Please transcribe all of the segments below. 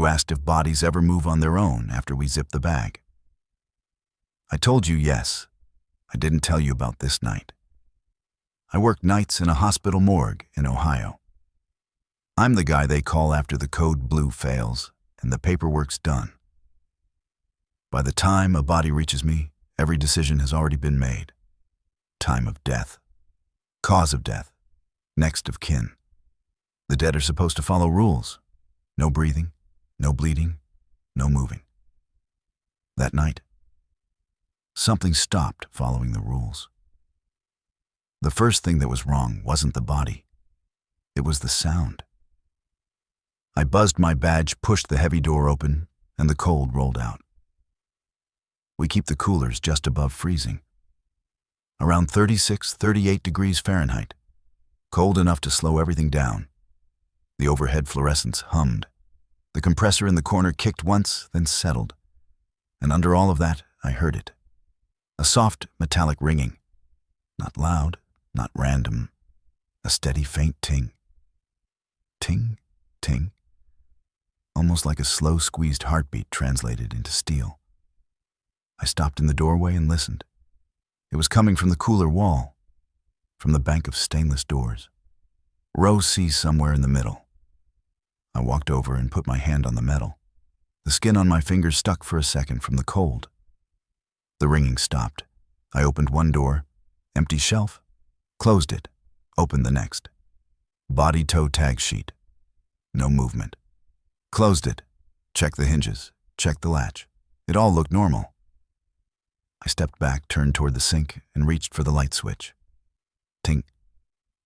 You asked if bodies ever move on their own after we zip the bag. I told you yes. I didn't tell you about this night. I worked nights in a hospital morgue in Ohio. I'm the guy they call after the code blue fails and the paperwork's done. By the time a body reaches me, every decision has already been made. Time of death, cause of death, next of kin. The dead are supposed to follow rules. No breathing, no bleeding, no moving. That night, something stopped following the rules. The first thing that was wrong wasn't the body. It was the sound. I buzzed my badge, pushed the heavy door open, and the cold rolled out. We keep the coolers just above freezing. Around 36, 38 degrees Fahrenheit. Cold enough to slow everything down. The overhead fluorescents hummed. The compressor in the corner kicked once, then settled. And under all of that, I heard it. A soft, metallic ringing. Not loud, not random. A steady, faint ting. Ting, ting. Almost like a slow, squeezed heartbeat translated into steel. I stopped in the doorway and listened. It was coming from the cooler wall, from the bank of stainless doors. Row C somewhere in the middle. I walked over and put my hand on the metal. The skin on my fingers stuck for a second from the cold. The ringing stopped. I opened one door, empty shelf, closed it, opened the next. Body toe tag sheet. No movement. Closed it, checked the hinges, checked the latch. It all looked normal. I stepped back, turned toward the sink, and reached for the light switch. Ting,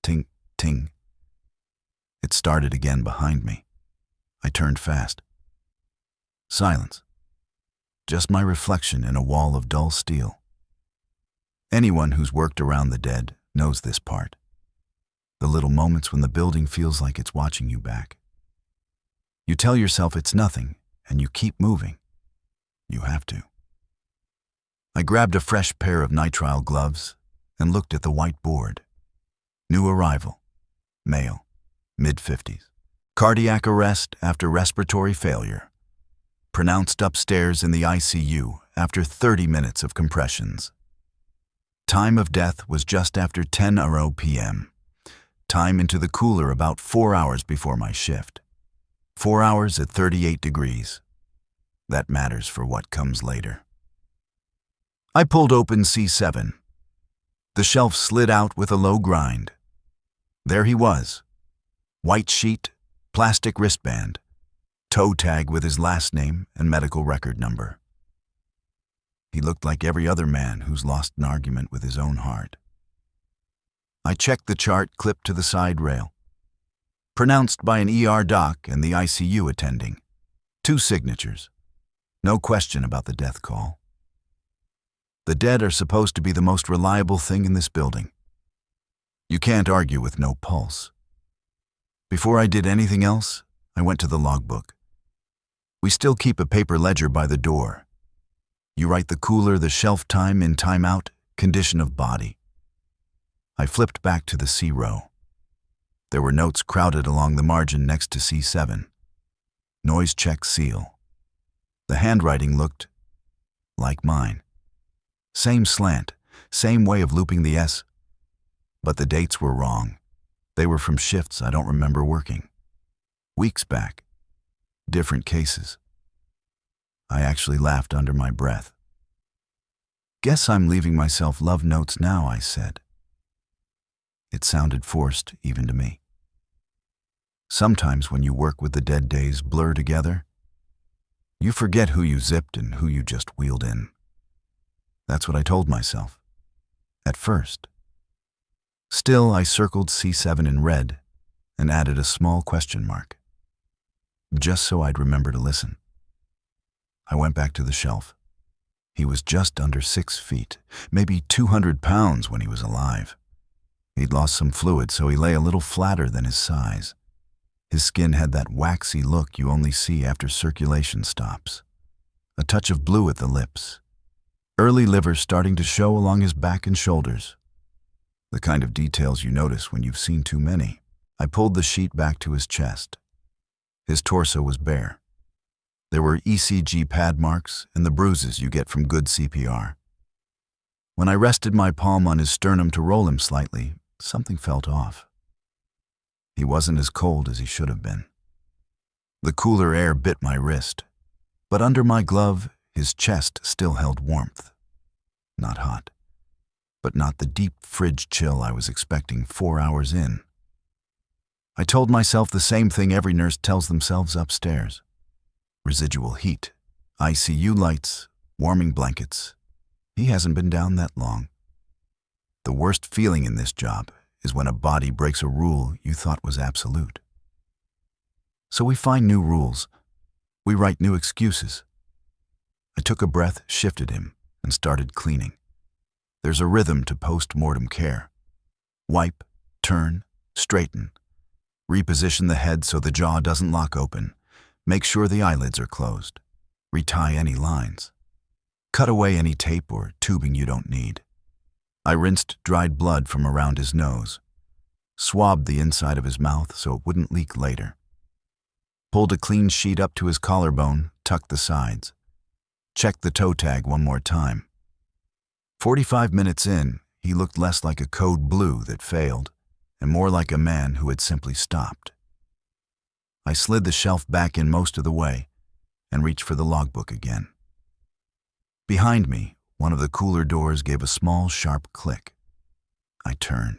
ting, ting. It started again behind me. I turned fast. Silence. Just my reflection in a wall of dull steel. Anyone who's worked around the dead knows this part. The little moments when the building feels like it's watching you back. You tell yourself it's nothing, and you keep moving. You have to. I grabbed a fresh pair of nitrile gloves and looked at the white board. New arrival. Male. Mid-50s. Cardiac arrest after respiratory failure. Pronounced upstairs in the ICU after 30 minutes of compressions. Time of death was just after 10:00 p.m. Time into the cooler about 4 hours before my shift. 4 hours at 38 degrees. That matters for what comes later. I pulled open C7. The shelf slid out with a low grind. There he was. White sheet, plastic wristband, toe tag with his last name and medical record number. He looked like every other man who's lost an argument with his own heart. I checked the chart clipped to the side rail. Pronounced by an ER doc and the ICU attending. 2 signatures. No question about the death call. The dead are supposed to be the most reliable thing in this building. You can't argue with no pulse. Before I did anything else, I went to the logbook. We still keep a paper ledger by the door. You write the cooler, the shelf time in, time out, condition of body. I flipped back to the C row. There were notes crowded along the margin next to C7. Noise check seal. The handwriting looked like mine. Same slant, same way of looping the S, but the dates were wrong. They were from shifts I don't remember working. Weeks back. Different cases. I actually laughed under my breath. Guess I'm leaving myself love notes now, I said. It sounded forced, even to me. Sometimes when you work with the dead days blur together, you forget who you zipped and who you just wheeled in. That's what I told myself. At first. Still, I circled C7 in red and added a small question mark. Just so I'd remember to listen. I went back to the shelf. He was just under 6 feet, maybe 200 pounds when he was alive. He'd lost some fluid, so he lay a little flatter than his size. His skin had that waxy look you only see after circulation stops. A touch of blue at the lips. Early liver starting to show along his back and shoulders. The kind of details you notice when you've seen too many. I pulled the sheet back to his chest. His torso was bare. There were ECG pad marks and the bruises you get from good CPR. When I rested my palm on his sternum to roll him slightly, something felt off. He wasn't as cold as he should have been. The cooler air bit my wrist, but under my glove, his chest still held warmth. Not hot, but not the deep fridge chill I was expecting 4 hours in. I told myself the same thing every nurse tells themselves upstairs. Residual heat, ICU lights, warming blankets. He hasn't been down that long. The worst feeling in this job is when a body breaks a rule you thought was absolute. So we find new rules. We write new excuses. I took a breath, shifted him, and started cleaning. There's a rhythm to post-mortem care. Wipe, turn, straighten. Reposition the head so the jaw doesn't lock open. Make sure the eyelids are closed. Retie any lines. Cut away any tape or tubing you don't need. I rinsed dried blood from around his nose. Swabbed the inside of his mouth so it wouldn't leak later. Pulled a clean sheet up to his collarbone, tucked the sides. Checked the toe tag one more time. 45 minutes in, he looked less like a code blue that failed and more like a man who had simply stopped. I slid the shelf back in most of the way and reached for the logbook again. Behind me, one of the cooler doors gave a small, sharp click. I turned.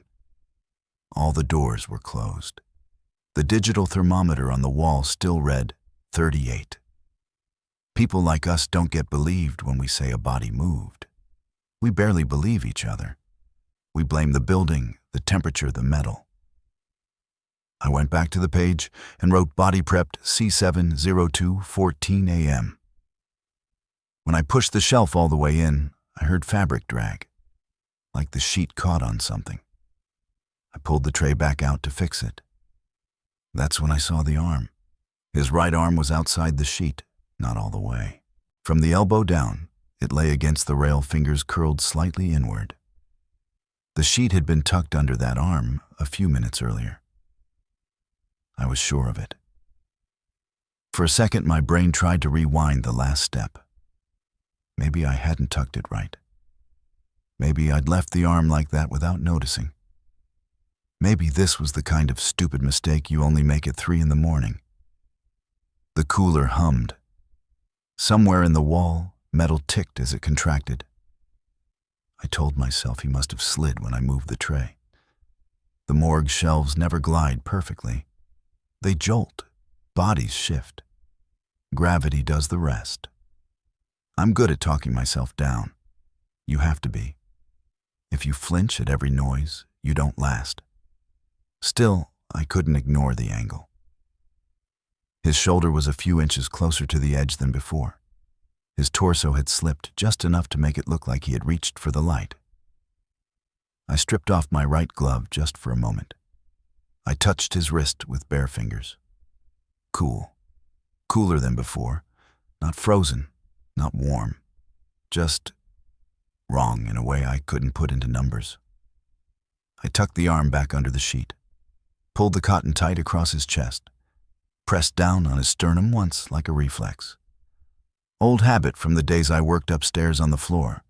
All the doors were closed. The digital thermometer on the wall still read 38. People like us don't get believed when we say a body moved. We barely believe each other. We blame the building, the temperature, the metal. I went back to the page and wrote body prepped C702 14 a.m. When I pushed the shelf all the way in, I heard fabric drag, like the sheet caught on something. I pulled the tray back out to fix it. That's when I saw the arm. His right arm was outside the sheet, not all the way. From the elbow down, it lay against the rail, fingers curled slightly inward. The sheet had been tucked under that arm a few minutes earlier. I was sure of it. For a second, my brain tried to rewind the last step. Maybe I hadn't tucked it right. Maybe I'd left the arm like that without noticing. Maybe this was the kind of stupid mistake you only make at 3 in the morning. The cooler hummed. Somewhere in the wall, metal ticked as it contracted. I told myself he must have slid when I moved the tray. The morgue shelves never glide perfectly. They jolt. Bodies shift. Gravity does the rest. I'm good at talking myself down. You have to be. If you flinch at every noise, you don't last. Still, I couldn't ignore the angle. His shoulder was a few inches closer to the edge than before. His torso had slipped just enough to make it look like he had reached for the light. I stripped off my right glove just for a moment. I touched his wrist with bare fingers. Cool. Cooler than before. Not frozen, not warm. Just wrong in a way I couldn't put into numbers. I tucked the arm back under the sheet, pulled the cotton tight across his chest, pressed down on his sternum once like a reflex. Old habit from the days I worked upstairs on the floor.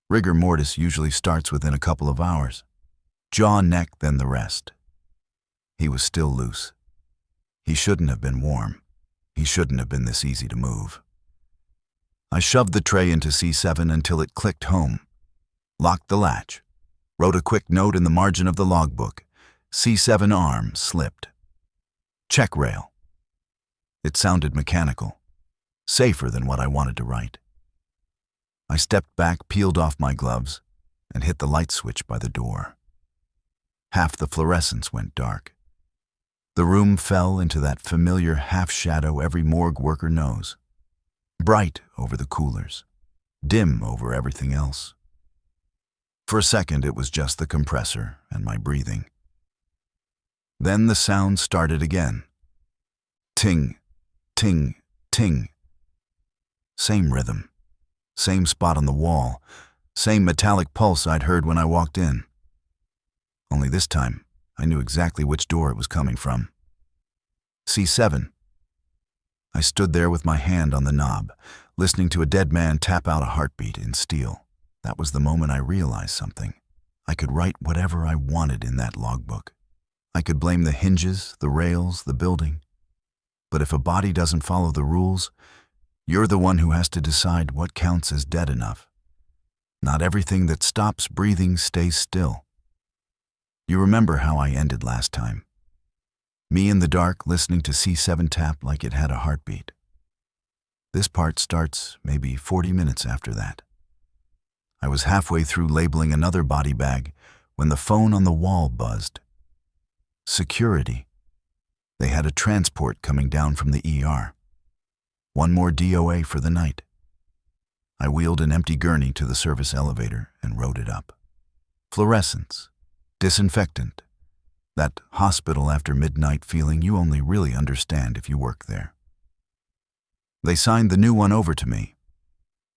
Rigor mortis usually starts within a couple of hours. Jaw, neck, then the rest. He was still loose. He shouldn't have been warm. He shouldn't have been this easy to move. I shoved the tray into C7 until it clicked home, locked the latch, wrote a quick note in the margin of the logbook. C7 arm slipped. Check rail. It sounded mechanical, safer than what I wanted to write. I stepped back, peeled off my gloves, and hit the light switch by the door. Half the fluorescence went dark. The room fell into that familiar half-shadow every morgue worker knows. Bright over the coolers, dim over everything else. For a second, it was just the compressor and my breathing. Then the sound started again. Ting, ting, ting. Same rhythm, same spot on the wall, same metallic pulse I'd heard when I walked in. Only this time, I knew exactly which door it was coming from. C7. I stood there with my hand on the knob, listening to a dead man tap out a heartbeat in steel. That was the moment I realized something. I could write whatever I wanted in that logbook. I could blame the hinges, the rails, the building. But if a body doesn't follow the rules, you're the one who has to decide what counts as dead enough. Not everything that stops breathing stays still. You remember how I ended last time. Me in the dark listening to C7 tap like it had a heartbeat. This part starts maybe 40 minutes after that. I was halfway through labeling another body bag when the phone on the wall buzzed. Security. They had a transport coming down from the ER. One more DOA for the night. I wheeled an empty gurney to the service elevator and rode it up. Fluorescence. Disinfectant. That hospital after midnight feeling you only really understand if you work there. They signed the new one over to me.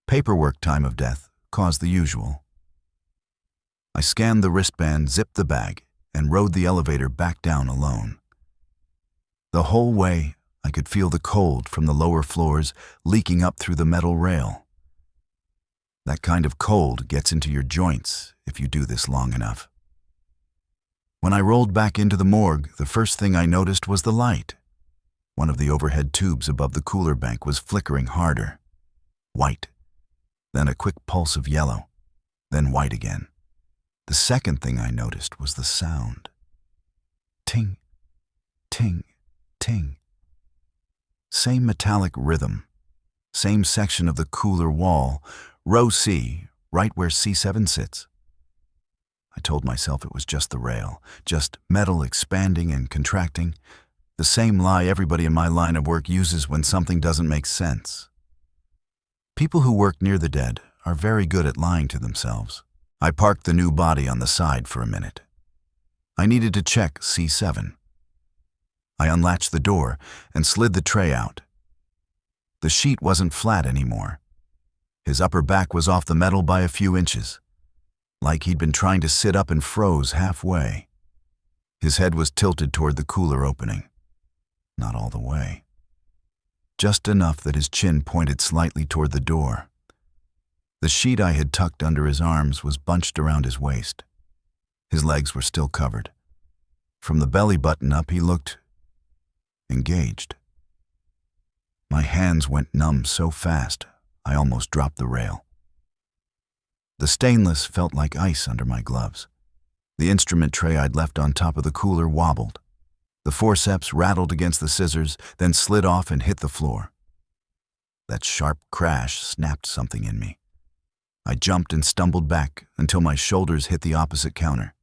Paperwork time of death caused the usual. I scanned the wristband, zipped the bag, and rode the elevator back down alone. The whole way, I could feel the cold from the lower floors leaking up through the metal rail. That kind of cold gets into your joints if you do this long enough. When I rolled back into the morgue, the first thing I noticed was the light. One of the overhead tubes above the cooler bank was flickering harder. White. Then a quick pulse of yellow. Then white again. The second thing I noticed was the sound. Ting, ting, ting. Same metallic rhythm. Same section of the cooler wall, row C, right where C7 sits. I told myself it was just the rail, just metal expanding and contracting, the same lie everybody in my line of work uses when something doesn't make sense. People who work near the dead are very good at lying to themselves. I parked the new body on the side for a minute. I needed to check C7. I unlatched the door and slid the tray out. The sheet wasn't flat anymore. His upper back was off the metal by a few inches, like he'd been trying to sit up and froze halfway. His head was tilted toward the cooler opening. Not all the way. Just enough that his chin pointed slightly toward the door. The sheet I had tucked under his arms was bunched around his waist. His legs were still covered. From the belly button up, he looked engaged. My hands went numb so fast, I almost dropped the rail. The stainless felt like ice under my gloves. The instrument tray I'd left on top of the cooler wobbled. The forceps rattled against the scissors, then slid off and hit the floor. That sharp crash snapped something in me. I jumped and stumbled back until my shoulders hit the opposite counter.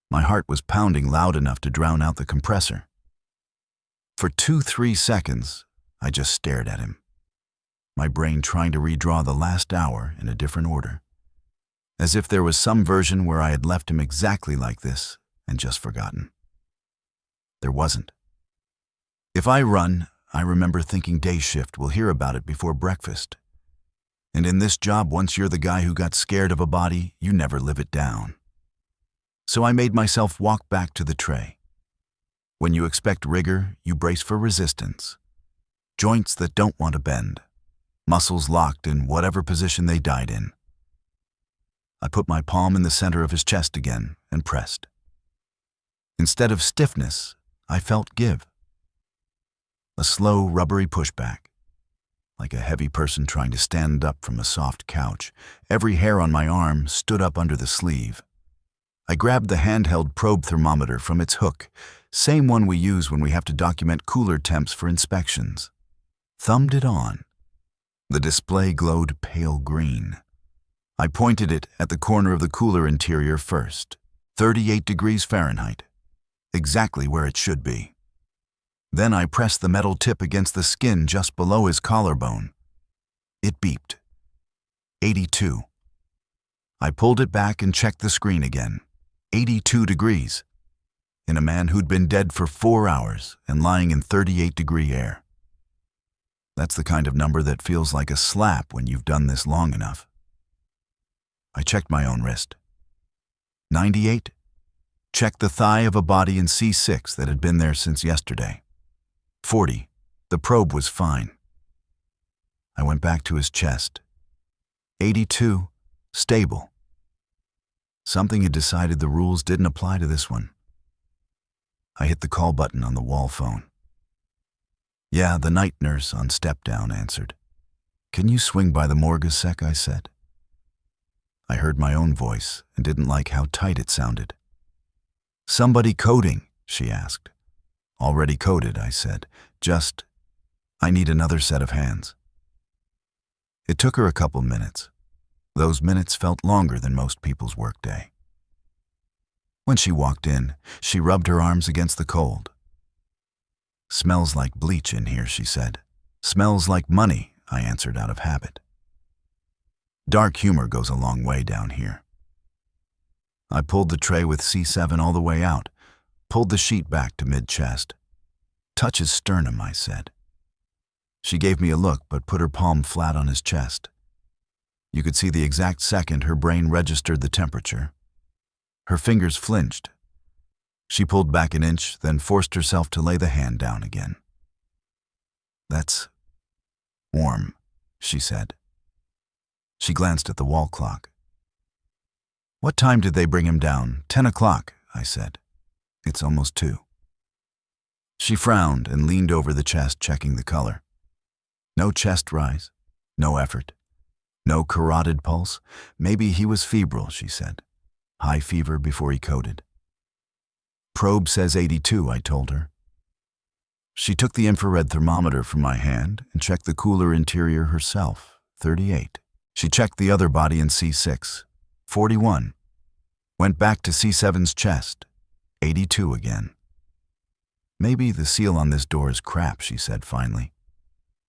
My heart was pounding loud enough to drown out the compressor. For 2-3 seconds, I just stared at him, my brain trying to redraw the last hour in a different order, as if there was some version where I had left him exactly like this and just forgotten. There wasn't. If I run, I remember thinking day shift will hear about it before breakfast. And in this job, once you're the guy who got scared of a body, you never live it down. So I made myself walk back to the tray. When you expect rigor, you brace for resistance. Joints that don't want to bend. Muscles locked in whatever position they died in. I put my palm in the center of his chest again and pressed. Instead of stiffness, I felt give. A slow, rubbery pushback. Like a heavy person trying to stand up from a soft couch, every hair on my arm stood up under the sleeve. I grabbed the handheld probe thermometer from its hook, same one we use when we have to document cooler temps for inspections. Thumbed it on. The display glowed pale green. I pointed it at the corner of the cooler interior first, 38 degrees Fahrenheit, exactly where it should be. Then I pressed the metal tip against the skin just below his collarbone. It beeped. 82. I pulled it back and checked the screen again. 82 degrees. In a man who'd been dead for 4 hours and lying in 38-degree air. That's the kind of number that feels like a slap when you've done this long enough. I checked my own wrist. 98. Checked the thigh of a body in C6 that had been there since yesterday. 40. The probe was fine. I went back to his chest. 82, stable. Something had decided the rules didn't apply to this one. I hit the call button on the wall phone. Yeah, the night nurse on step down answered. Can you swing by the morgue a sec, I said. I heard my own voice and didn't like how tight it sounded. Somebody coding, she asked. Already coded, I said. I need another set of hands. It took her a couple minutes. Those minutes felt longer than most people's workday. When she walked in, she rubbed her arms against the cold. Smells like bleach in here, she said. Smells like money, I answered out of habit. Dark humor goes a long way down here. I pulled the tray with C7 all the way out, pulled the sheet back to mid-chest. Touch his sternum, I said. She gave me a look but put her palm flat on his chest. You could see the exact second her brain registered the temperature. Her fingers flinched. She pulled back an inch, then forced herself to lay the hand down again. That's warm, she said. She glanced at the wall clock. What time did they bring him down? 10 o'clock, I said. It's almost 2. She frowned and leaned over the chest, checking the color. No chest rise, no effort, no carotid pulse. Maybe he was febrile, she said. High fever before he coded. Probe says 82, I told her. She took the infrared thermometer from my hand and checked the cooler interior herself, 38. She checked the other body in C6, 41. Went back to C7's chest, 82 again. Maybe the seal on this door is crap, she said finally.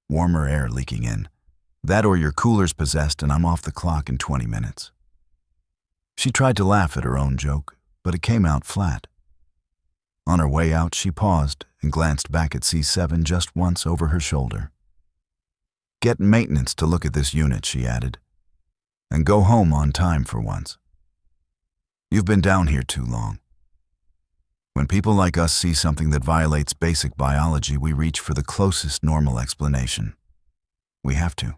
Warmer air leaking in. That or your cooler's possessed and I'm off the clock in 20 minutes. She tried to laugh at her own joke, but it came out flat. On her way out, she paused and glanced back at C7 just once over her shoulder. Get maintenance to look at this unit, she added, and go home on time for once. You've been down here too long. When people like us see something that violates basic biology, we reach for the closest normal explanation. We have to.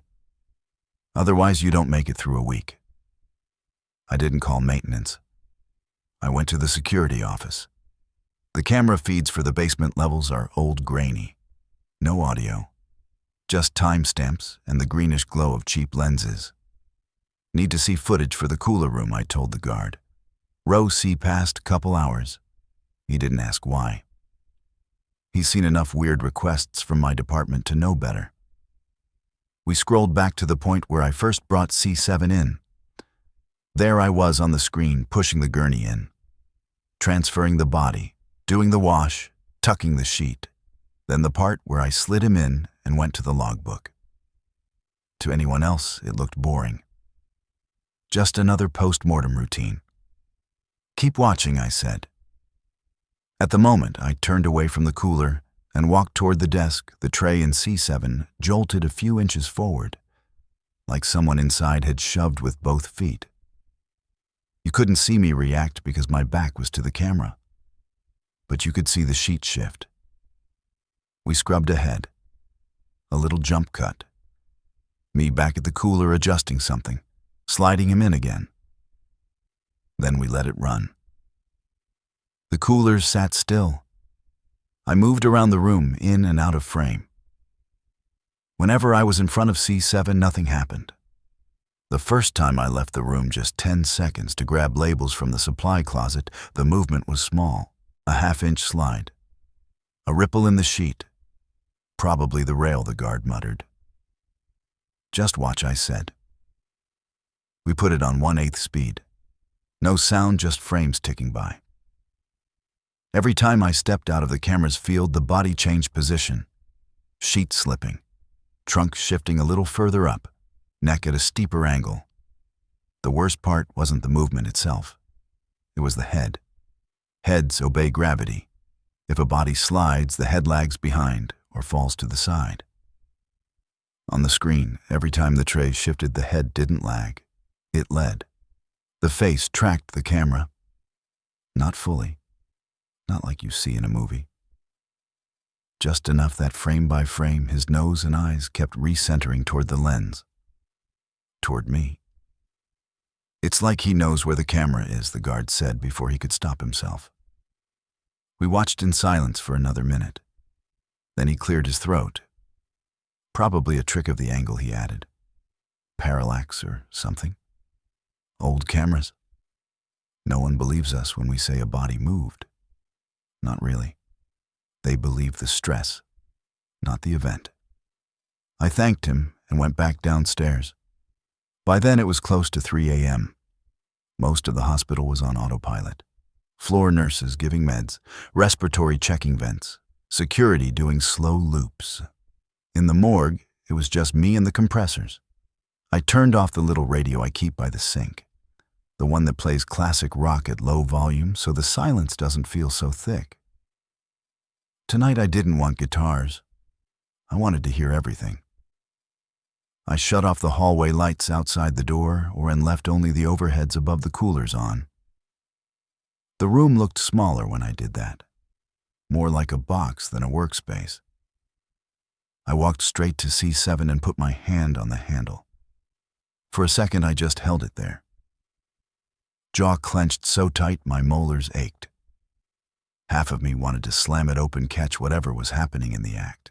Otherwise, you don't make it through a week. I didn't call maintenance. I went to the security office. The camera feeds for the basement levels are old grainy. No audio. Just timestamps and the greenish glow of cheap lenses. Need to see footage for the cooler room, I told the guard. Row C passed couple hours. He didn't ask why. He's seen enough weird requests from my department to know better. We scrolled back to the point where I first brought C7 in. There I was on the screen, pushing the gurney in, transferring the body, doing the wash, tucking the sheet, then the part where I slid him in and went to the logbook. To anyone else, it looked boring. Just another post-mortem routine. Keep watching, I said. At the moment, I turned away from the cooler and walked toward the desk. The tray in C7 jolted a few inches forward, like someone inside had shoved with both feet. You couldn't see me react because my back was to the camera, but you could see the sheet shift. We scrubbed ahead. A little jump cut. Me back at the cooler adjusting something, sliding him in again. Then we let it run. The coolers sat still. I moved around the room, in and out of frame. Whenever I was in front of C7, nothing happened. The first time I left the room, just 10 seconds to grab labels from the supply closet, the movement was small, a half-inch slide. A ripple in the sheet. Probably the rail, the guard muttered. Just watch, I said. We put it on 1/8 speed. No sound, just frames ticking by. Every time I stepped out of the camera's field, the body changed position. Sheet slipping, trunk shifting a little further up, neck at a steeper angle. The worst part wasn't the movement itself. It was the head. Heads obey gravity. If a body slides, the head lags behind or falls to the side. On the screen, every time the tray shifted, the head didn't lag. It led. The face tracked the camera. Not fully. Not like you see in a movie. Just enough that frame by frame his nose and eyes kept recentering toward the lens. Toward me. "It's like he knows where the camera is," the guard said before he could stop himself. We watched in silence for another minute. Then he cleared his throat. "Probably a trick of the angle," he added. "Parallax or something. Old cameras. No one believes us when we say a body moved. Not really. They believe the stress, not the event." I thanked him and went back downstairs. By then it was close to 3 a.m. Most of the hospital was on autopilot. Floor nurses giving meds, respiratory checking vents, security doing slow loops. In the morgue, it was just me and the compressors. I turned off the little radio I keep by the sink, the one that plays classic rock at low volume so the silence doesn't feel so thick. Tonight I didn't want guitars. I wanted to hear everything. I shut off the hallway lights outside the door and left only the overheads above the coolers on. The room looked smaller when I did that, more like a box than a workspace. I walked straight to C7 and put my hand on the handle. For a second I just held it there. Jaw clenched so tight my molars ached. Half of me wanted to slam it open, catch whatever was happening in the act.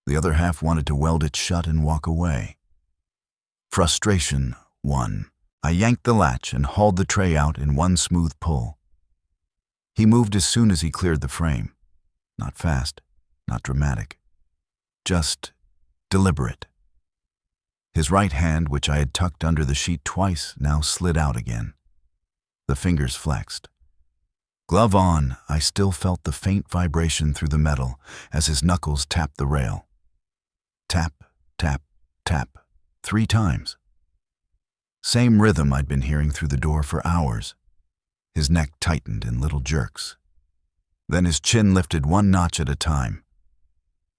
The other half wanted to weld it shut and walk away. Frustration won. I yanked the latch and hauled the tray out in one smooth pull. He moved as soon as he cleared the frame. Not fast, not dramatic. Just deliberate. His right hand, which I had tucked under the sheet twice, now slid out again. The fingers flexed. Glove on, I still felt the faint vibration through the metal as his knuckles tapped the rail. Tap, tap, tap, 3 times. Same rhythm I'd been hearing through the door for hours. His neck tightened in little jerks. Then his chin lifted one notch at a time.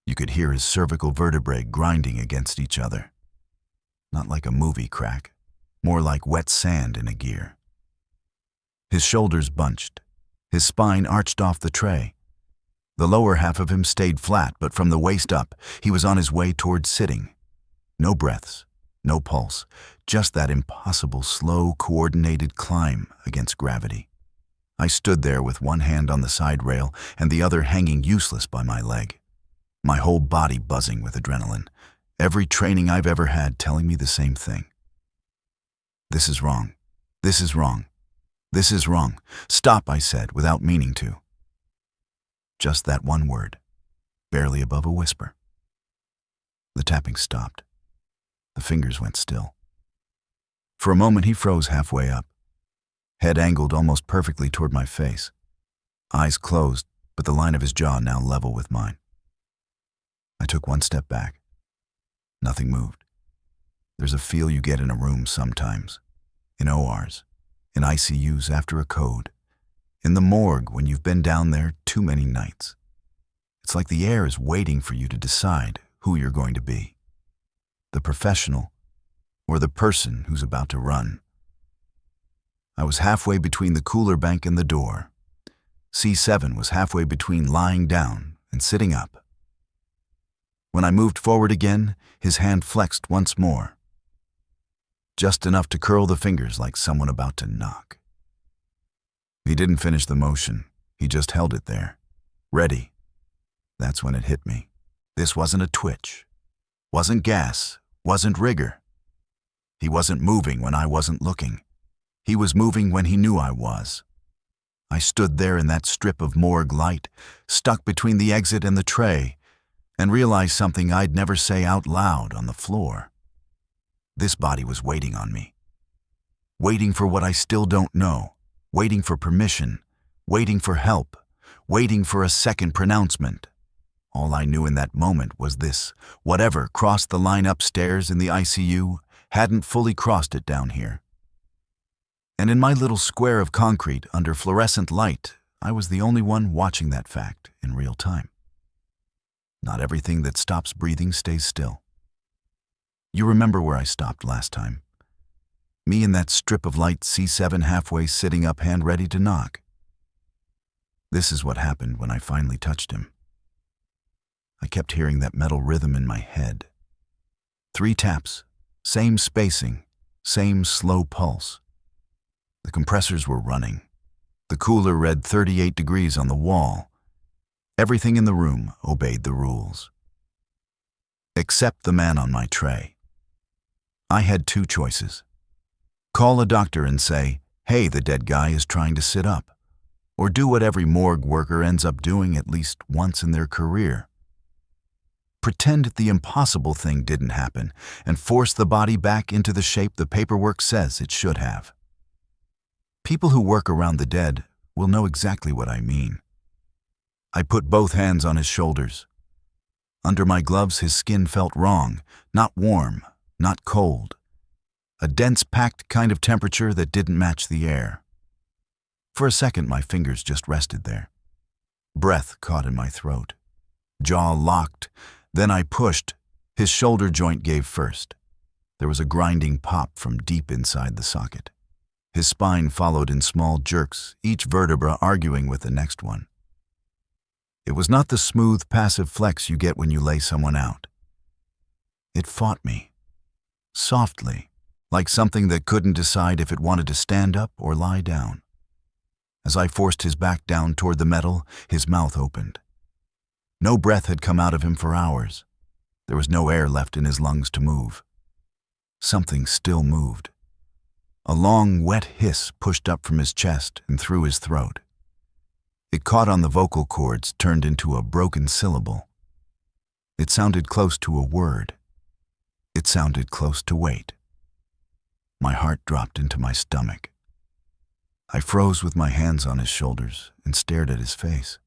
You could hear his cervical vertebrae grinding against each other. Not like a movie crack, more like wet sand in a gear. His shoulders bunched. His spine arched off the tray. The lower half of him stayed flat, but from the waist up, he was on his way toward sitting. No breaths, no pulse, just that impossible, slow, coordinated climb against gravity. I stood there with one hand on the side rail and the other hanging useless by my leg. My whole body buzzing with adrenaline. Every training I've ever had telling me the same thing. This is wrong. This is wrong. This is wrong. Stop, I said, without meaning to. Just that one word, barely above a whisper. The tapping stopped. The fingers went still. For a moment he froze halfway up, head angled almost perfectly toward my face, eyes closed, but the line of his jaw now level with mine. I took one step back. Nothing moved. There's a feel you get in a room sometimes, in ORs, in ICUs after a code, in the morgue when you've been down there too many nights. It's like the air is waiting for you to decide who you're going to be, the professional or the person who's about to run. I was halfway between the cooler bank and the door. C7 was halfway between lying down and sitting up. When I moved forward again, his hand flexed once more, just enough to curl the fingers like someone about to knock. He didn't finish the motion. He just held it there, ready. That's when it hit me. This wasn't a twitch, wasn't gas, wasn't rigor. He wasn't moving when I wasn't looking. He was moving when he knew I was. I stood there in that strip of morgue light, stuck between the exit and the tray, and realized something I'd never say out loud on the floor. This body was waiting on me. Waiting for what I still don't know. Waiting for permission. Waiting for help. Waiting for a second pronouncement. All I knew in that moment was this: whatever crossed the line upstairs in the ICU hadn't fully crossed it down here. And in my little square of concrete under fluorescent light, I was the only one watching that fact in real time. Not everything that stops breathing stays still. You remember where I stopped last time. Me in that strip of light, C7 halfway sitting up, hand ready to knock. This is what happened when I finally touched him. I kept hearing that metal rhythm in my head. 3 taps, same spacing, same slow pulse. The compressors were running. The cooler read 38 degrees on the wall. Everything in the room obeyed the rules. Except the man on my tray. I had 2 choices. Call a doctor and say, "Hey, the dead guy is trying to sit up." Or do what every morgue worker ends up doing at least once in their career. Pretend the impossible thing didn't happen and force the body back into the shape the paperwork says it should have. People who work around the dead will know exactly what I mean. I put both hands on his shoulders. Under my gloves, his skin felt wrong, not warm, not cold. A dense, packed kind of temperature that didn't match the air. For a second, my fingers just rested there. Breath caught in my throat. Jaw locked. Then I pushed. His shoulder joint gave first. There was a grinding pop from deep inside the socket. His spine followed in small jerks, each vertebra arguing with the next one. It was not the smooth, passive flex you get when you lay someone out. It fought me. Softly, like something that couldn't decide if it wanted to stand up or lie down. As I forced his back down toward the metal, his mouth opened. No breath had come out of him for hours. There was no air left in his lungs to move. Something still moved. A long, wet hiss pushed up from his chest and through his throat. It caught on the vocal cords, turned into a broken syllable. It sounded close to a word. It sounded close to wait. My heart dropped into my stomach. I froze with my hands on his shoulders and stared at his face.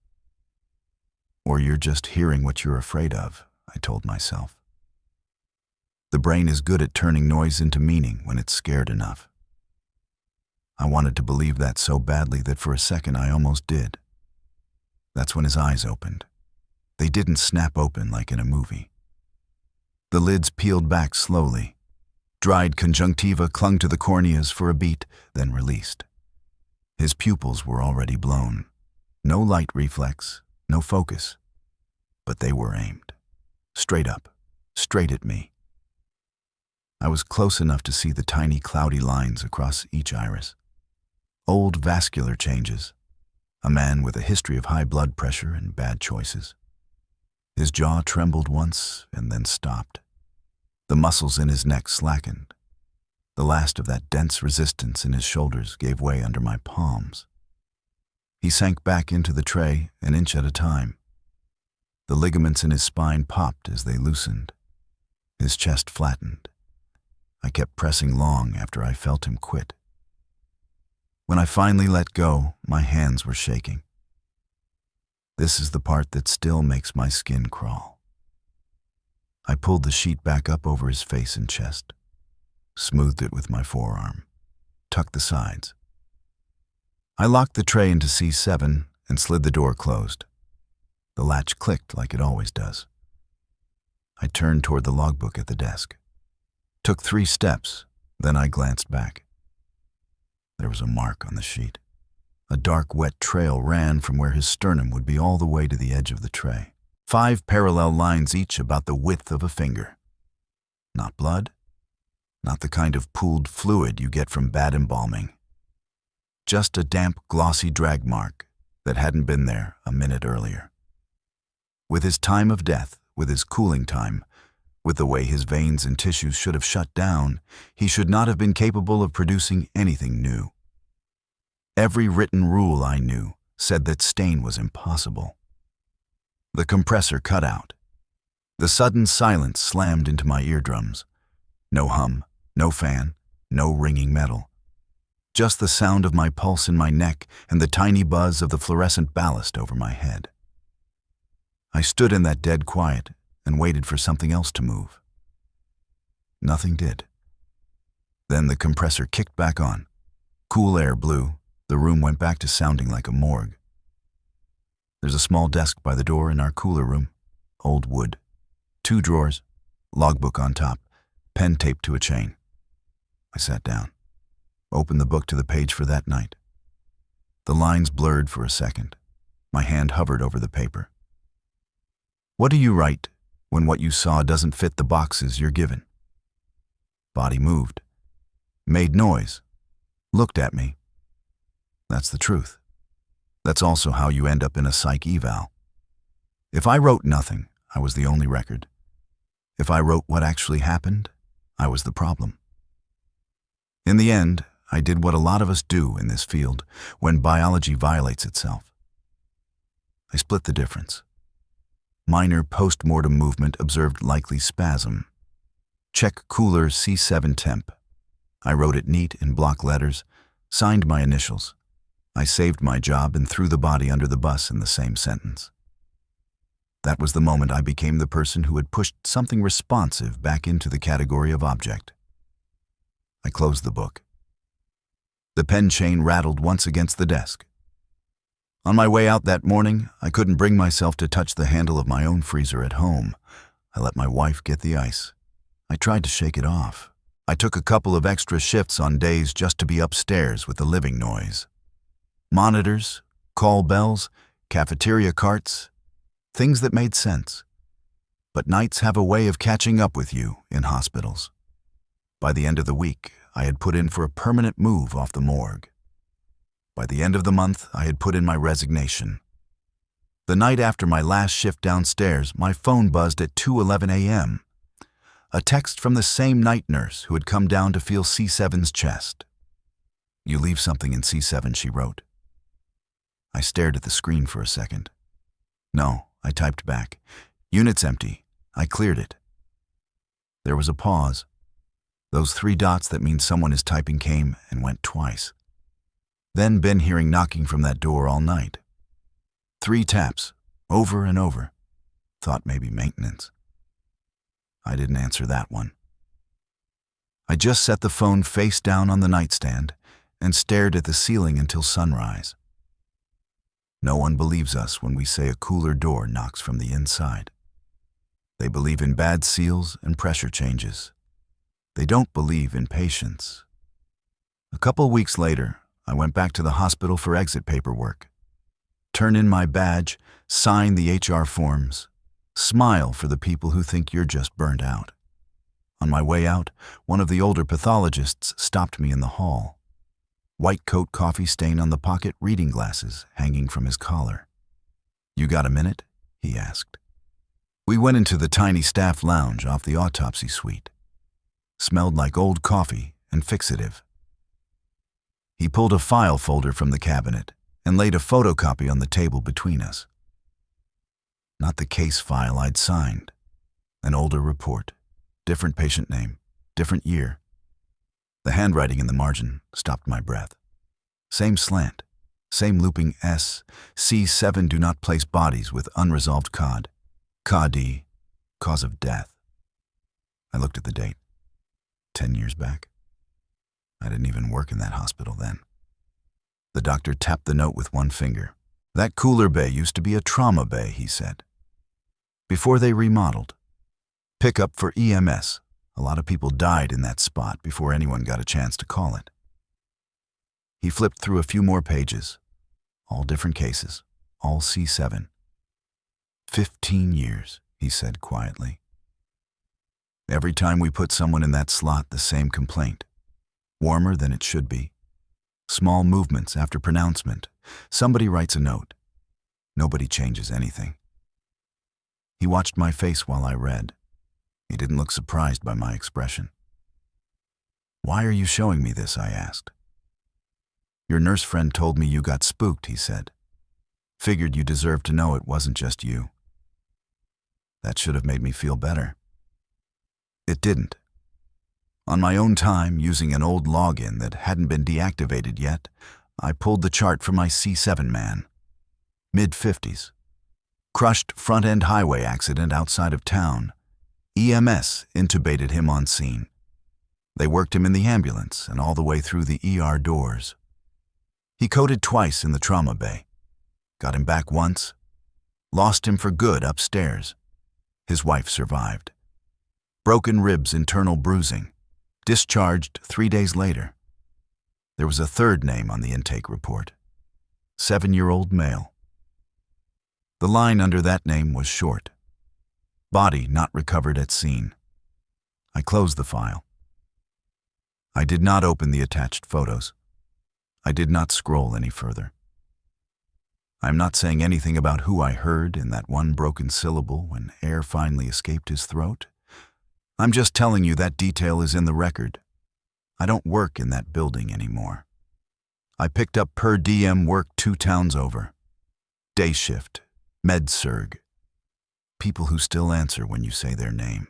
Or you're just hearing what you're afraid of, I told myself. The brain is good at turning noise into meaning when it's scared enough. I wanted to believe that so badly that for a second I almost did. That's when his eyes opened. They didn't snap open like in a movie. The lids peeled back slowly. Dried conjunctiva clung to the corneas for a beat, then released. His pupils were already blown. No light reflex, no focus. But they were aimed. Straight up, straight at me. I was close enough to see the tiny cloudy lines across each iris. Old vascular changes. A man with a history of high blood pressure and bad choices. His jaw trembled once and then stopped. The muscles in his neck slackened. The last of that dense resistance in his shoulders gave way under my palms. He sank back into the tray an inch at a time. The ligaments in his spine popped as they loosened. His chest flattened. I kept pressing long after I felt him quit. When I finally let go, my hands were shaking. This is the part that still makes my skin crawl. I pulled the sheet back up over his face and chest. Smoothed it with my forearm, tucked the sides. I locked the tray into C7 and slid the door closed. The latch clicked like it always does. I turned toward the logbook at the desk. Took 3 steps, then I glanced back. There was a mark on the sheet. A dark, wet trail ran from where his sternum would be all the way to the edge of the tray. 5 parallel lines each about the width of a finger. Not blood. Not the kind of pooled fluid you get from bad embalming. Just a damp, glossy drag mark that hadn't been there a minute earlier. With his time of death, with his cooling time, with the way his veins and tissues should have shut down, he should not have been capable of producing anything new. Every written rule I knew said that stain was impossible. The compressor cut out. The sudden silence slammed into my eardrums. No hum, no fan, no ringing metal. Just the sound of my pulse in my neck and the tiny buzz of the fluorescent ballast over my head. I stood in that dead quiet and waited for something else to move. Nothing did. Then the compressor kicked back on. Cool air blew. The room went back to sounding like a morgue. There's a small desk by the door in our cooler room. Old wood. 2 drawers. Logbook on top. Pen taped to a chain. I sat down. Opened the book to the page for that night. The lines blurred for a second. My hand hovered over the paper. What do you write when what you saw doesn't fit the boxes you're given? Body moved, made noise, looked at me. That's the truth. That's also how you end up in a psych eval. If I wrote nothing, I was the only record. If I wrote what actually happened, I was the problem. In the end, I did what a lot of us do in this field when biology violates itself. I split the difference. Minor post-mortem movement observed likely spasm. Check cooler C7 temp. I wrote it neat in block letters, signed my initials. I saved my job and threw the body under the bus in the same sentence. That was the moment I became the person who had pushed something responsive back into the category of object. I closed the book. The pen chain rattled once against the desk. On my way out that morning, I couldn't bring myself to touch the handle of my own freezer at home. I let my wife get the ice. I tried to shake it off. I took a couple of extra shifts on days just to be upstairs with the living noise. Monitors, call bells, cafeteria carts, things that made sense. But nights have a way of catching up with you in hospitals. By the end of the week, I had put in for a permanent move off the morgue. By the end of the month, I had put in my resignation. The night after my last shift downstairs, my phone buzzed at 2:11 a.m. A text from the same night nurse who had come down to feel C7's chest. "You leave something in C7, she wrote. I stared at the screen for a second. "No," I typed back. "Unit's empty. I cleared it." There was a pause. Those 3 dots that mean someone is typing came and went twice. Then been hearing knocking from that door all night. 3 taps, over and over. Thought maybe maintenance. I didn't answer that one. I just set the phone face down on the nightstand and stared at the ceiling until sunrise. No one believes us when we say a cooler door knocks from the inside. They believe in bad seals and pressure changes. They don't believe in patience. A couple weeks later, I went back to the hospital for exit paperwork. Turn in my badge, sign the HR forms, smile for the people who think you're just burned out. On my way out, one of the older pathologists stopped me in the hall. White coat coffee stain on the pocket reading glasses hanging from his collar. "You got a minute?" he asked. We went into the tiny staff lounge off the autopsy suite. Smelled like old coffee and fixative. He pulled a file folder from the cabinet and laid a photocopy on the table between us. Not the case file I'd signed. An older report, different patient name, different year. The handwriting in the margin stopped my breath. Same slant, same looping S, C7 do not place bodies with unresolved COD. COD, cause of death. I looked at the date. 10 years back. I didn't even work in that hospital then. The doctor tapped the note with one finger. "That cooler bay used to be a trauma bay," he said. "Before they remodeled. Pickup for EMS. A lot of people died in that spot before anyone got a chance to call it." He flipped through a few more pages. All different cases. All C7. 15 years, he said quietly. Every time we put someone in that slot, the same complaint. Warmer than it should be. Small movements after pronouncement. Somebody writes a note. Nobody changes anything. He watched my face while I read. He didn't look surprised by my expression. "Why are you showing me this?" I asked. "Your nurse friend told me you got spooked," he said. "Figured you deserved to know it wasn't just you." That should have made me feel better. It didn't. On my own time, using an old login that hadn't been deactivated yet, I pulled the chart for my C7 man. Mid-50s. Crushed front-end highway accident outside of town. EMS intubated him on scene. They worked him in the ambulance and all the way through the ER doors. He coded twice in the trauma bay. Got him back once. Lost him for good upstairs. His wife survived. Broken ribs, internal bruising. Discharged 3 days later. There was a third name on the intake report. 7-year-old male. The line under that name was short. Body not recovered at scene. I closed the file. I did not open the attached photos. I did not scroll any further. I'm not saying anything about who I heard in that one broken syllable when air finally escaped his throat. I'm just telling you that detail is in the record. I don't work in that building anymore. I picked up per diem work 2 towns over. Day shift, med-surg. People who still answer when you say their name.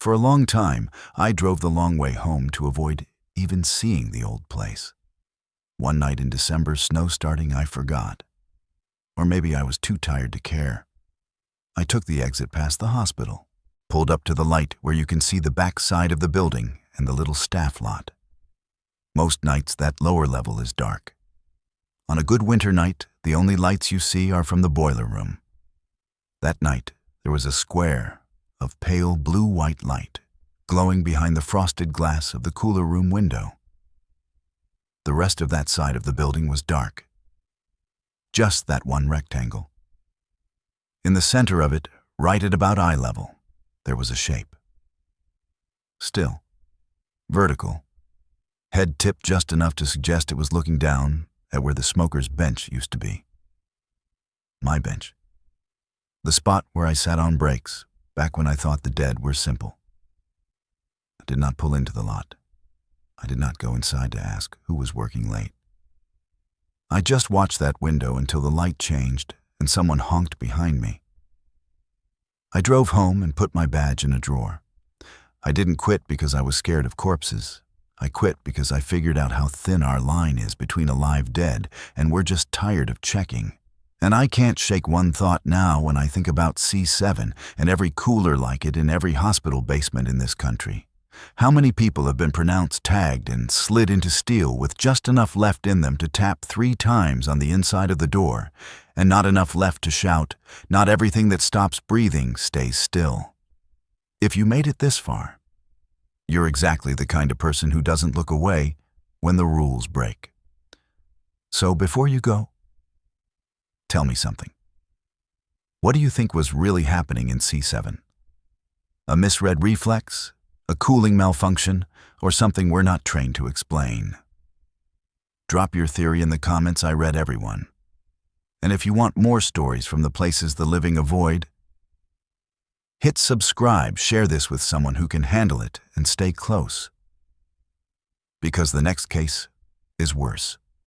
For a long time, I drove the long way home to avoid even seeing the old place. One night in December, snow starting, I forgot. Or maybe I was too tired to care. I took the exit past the hospital, pulled up to the light where you can see the back side of the building and the little staff lot. Most nights that lower level is dark. On a good winter night, the only lights you see are from the boiler room. That night, there was a square of pale blue-white light glowing behind the frosted glass of the cooler room window. The rest of that side of the building was dark. Just that one rectangle. In the center of it, right at about eye level, there was a shape. Still, vertical, head tipped just enough to suggest it was looking down at where the smoker's bench used to be. My bench. The spot where I sat on breaks, back when I thought the dead were simple. I did not pull into the lot. I did not go inside to ask who was working late. I just watched that window until the light changed and someone honked behind me. I drove home and put my badge in a drawer. I didn't quit because I was scared of corpses. I quit because I figured out how thin our line is between alive dead, and we're just tired of checking. And I can't shake one thought now when I think about C7 and every cooler like it in every hospital basement in this country. How many people have been pronounced tagged and slid into steel with just enough left in them to tap 3 times on the inside of the door, and not enough left to shout, "Not everything that stops breathing stays still." If you made it this far, you're exactly the kind of person who doesn't look away when the rules break. So before you go, tell me something. What do you think was really happening in C7? A misread reflex? A cooling malfunction, or something we're not trained to explain? Drop your theory in the comments. I read everyone. And if you want more stories from the places the living avoid, hit subscribe, share this with someone who can handle it, and stay close. Because the next case is worse.